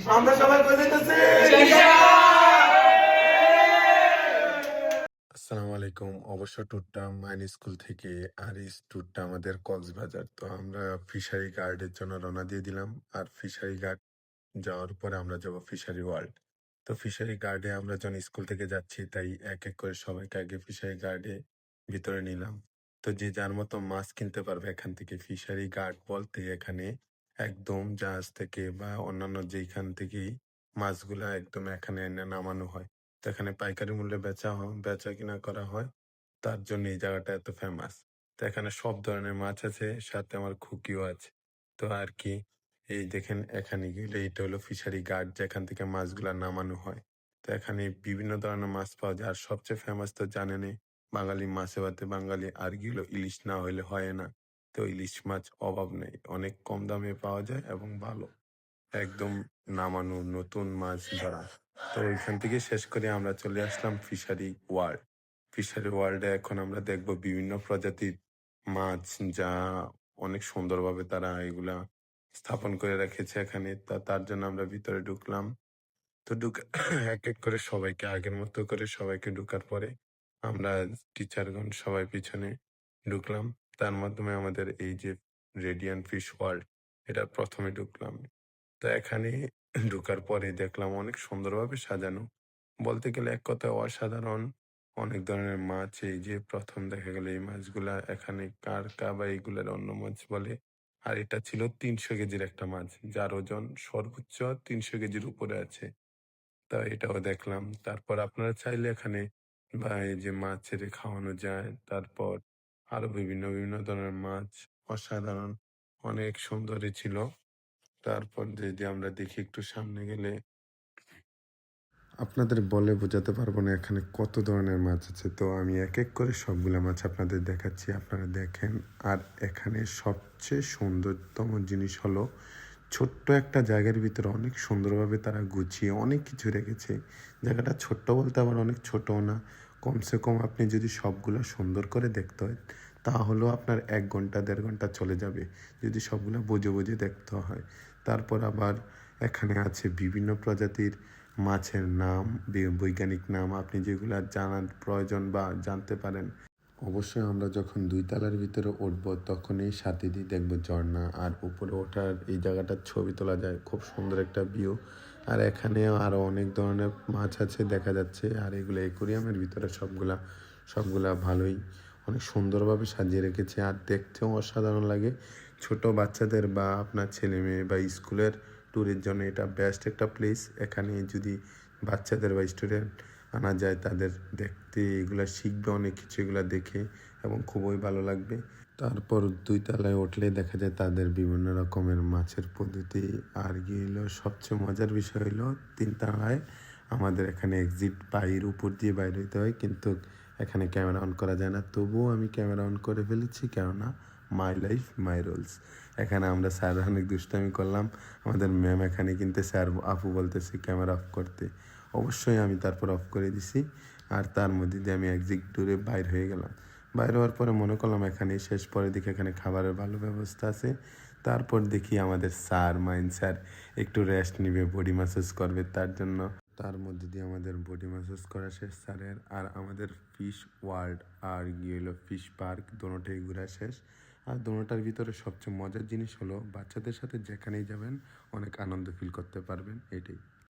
আমরা সবাই কই যাইতেছি। আসসালামু আলাইকুম। অবশ্য ট্যুরটা মাইন স্কুল থেকে, আর এই ট্যুরটা আমাদের কক্সবাজার। তো আমরা ফিশারি গার্ডের জন্য রওনা দিয়ে দিলাম। আর ফিশারি গার্ড যাওয়ার পরে আমরা যাব ফিশারি ওয়ার্ল্ড। তো ফিশারি গার্ডে আমরা যখন স্কুল থেকে যাচ্ছি, তাই এক এক করে সবাইকে আগে ফিশারি গার্ডে ভিতরে নিলাম। তো যে যার মতো মাছ কিনতে পারবে এখান থেকে। ফিশারি গার্ড বলতে এখানে একদম জাহাজ থেকে বা অন্যান্য যেইখান থেকেই মাছগুলা একদম এখানে এনে নামানো হয়। তো এখানে পাইকারি মূল্যে বেচা কিনা করা হয়। তার জন্য এই জায়গাটা এত ফেমাস। তো এখানে সব ধরনের মাছ আছে, সাথে আমার খুকিও আছে। তো আর কি, এই দেখেন এখানে গেলে এটা হলো ফিশারি গার্ড, যেখান থেকে মাছগুলা নামানো হয়। তো এখানে বিভিন্ন ধরনের মাছ পাওয়া যায়। আর সবচেয়ে ফেমাস তো জানেনই, বাঙালি মাছে ভাতে বাঙালি, আর কি হলো, ইলিশ না হইলে হয় না। তো ইলিশ মাছ অভাব নেই। অনেক কম দামে পাওয়া যায় এবং ভালো। একদম নামানো নতুন মাছ ধরা। তো ওইখান থেকে শেষ করে আমরা চলে আসলাম ফিশারি ওয়ার্ল্ড। ফিশারি ওয়ার্ল্ডে এখন আমরা দেখব বিভিন্ন প্রজাতির মাছ, যা অনেক সুন্দরভাবে তারা এগুলা স্থাপন করে রেখেছে এখানে। তার জন্য আমরা ভিতরে ঢুকলাম। তো ঢুকে এক এক করে সবাইকে আগের মতো করে সবাইকে ঢুকার পরে আমরা টিচারগণ সবাই পিছনে ঢুকলাম। তার মাধ্যমে আমাদের এই যে রেডিয়ান্ট ফিশ ওয়ার্ল্ড, এটা প্রথমে ঢুকলাম। তো এখানে ঢোকার পরে দেখলাম অনেক সুন্দরভাবে সাজানো। বলতে গেলে এক কথায় অসাধারণ। অনেক ধরনের মাছ, এই যে প্রথম দেখা গেল এই মাছগুলা এখানে কারকা বা এইগুলার অন্য মাছ বলে। আর এটা ছিল ৩০০ কেজির একটা মাছ, যার ওজন সর্বোচ্চ ৩০০ কেজির উপরে আছে। তা এটাও দেখলাম। তারপর আপনারা চাইলে এখানে বা এই যে মাছ ছেড়ে খাওয়ানো যায়। তারপর আরো বিভিন্ন ধরনের মাছ, অসাধারণ, অনেক সুন্দরই ছিল। তারপর যদি আমরা দেখি একটু সামনে গেলে, আপনাদের বলে বোঝাতে পারবো না এখানে কত ধরনের মাছ আছে। তো আমি এক এক করে সবগুলা মাছ আপনাদের দেখাচ্ছি, আপনারা দেখেন। আর এখানে সবচেয়ে সুন্দরতম জিনিস হলো, ছোট্ট একটা জায়গার ভিতরে অনেক সুন্দরভাবে তারা গুছিয়ে অনেক কিছু রেখেছে। জায়গাটা ছোট্ট বলতে আবার অনেক ছোটও না। কমসে কম আপনি যদি সবগুলা সুন্দর করে দেখতে হয়, তাহলেও আপনার ১ ঘন্টা ১.৫ ঘন্টা চলে যাবে, যদি সবগুলা বুঝে বুঝে দেখতে হয়। তারপর আবার এখানে আছে বিভিন্ন প্রজাতির মাছের নাম, বৈজ্ঞানিক নাম, আপনি যেগুলা জানার প্রয়োজন বা জানতে পারেন। অবশ্যই আমরা যখন ২ তলার ভিতরে উঠবো, তখনই সাথে দিয়ে দেখবো ঝর্ণা। আর উপরে ওঠার এই জায়গাটার ছবি তোলা যায়, খুব সুন্দর একটা ভিউ। আর এখানেও আরো অনেক ধরনের মাছ আছে দেখা যাচ্ছে। আর এগুলো অ্যাকুরিয়ামের ভিতরে সবগুলা ভালোই, অনেক সুন্দরভাবে সাজিয়ে রেখেছে। আর দেখতেও অসাধারণ লাগে। ছোট বাচ্চাদের বা আপনার ছেলে মেয়ে বা স্কুলের ট্যুরের জন্য এটা বেস্ট একটা প্লেস। এখানে যদি বাচ্চাদের বা স্টুডেন্ট আনা যায়, তাদের দেখতে এগুলা শিখবে অনেক কিছু এগুলা দেখে, এবং খুবই ভালো লাগবে। তারপর ২ তলায় উঠলে দেখা যায় তাদের বিভিন্ন রকমের মাছের পদ্ধতি। আর গিয়ে হলো সবচেয়ে মজার বিষয় হলো, ৩ তলায় আমাদের এখানে এক্সিট বাইর উপর দিয়ে বাইর হইতে হয়, কিন্তু এখানে ক্যামেরা অন করা যায় না। তবুও আমি ক্যামেরা অন করে ফেলেছি, কেননা মাই লাইফ মাই রুলস। এখানে আমরা স্যার অনেক দুষ্টামি করলাম। আমাদের ম্যাম এখানে কিন্তু স্যার আপু বলতেছে ক্যামেরা অফ করতে। অবশ্যই আমি তারপর অফ করে দিছি। আর তার মধ্যে দিয়ে আমি এক্সিট ট্যুরে বাইর হয়ে গেলাম। বাইর হওয়ার পরে মনে করলাম এখানেই শেষ। পরে দেখি এখানে খাবারের ভালো ব্যবস্থা আছে। তারপর দেখি আমাদের স্যার, মাইন স্যার, একটু রেস্ট নিবে, বডি ম্যাসাজ করবে তার জন্য। তার মধ্যে দিয়ে আমাদের বডি ম্যাসাজ করা শেষ স্যারের। আর আমাদের ফিশ ওয়ার্ল্ড আর গিয়ে হলো ফিশ পার্ক, দোনোটাই ঘোরা শেষ। আর দোনোটার ভিতরে সবচেয়ে মজার জিনিস হলো, বাচ্চাদের সাথে যেখানেই যাবেন অনেক আনন্দ ফিল করতে পারবেন, এটাই।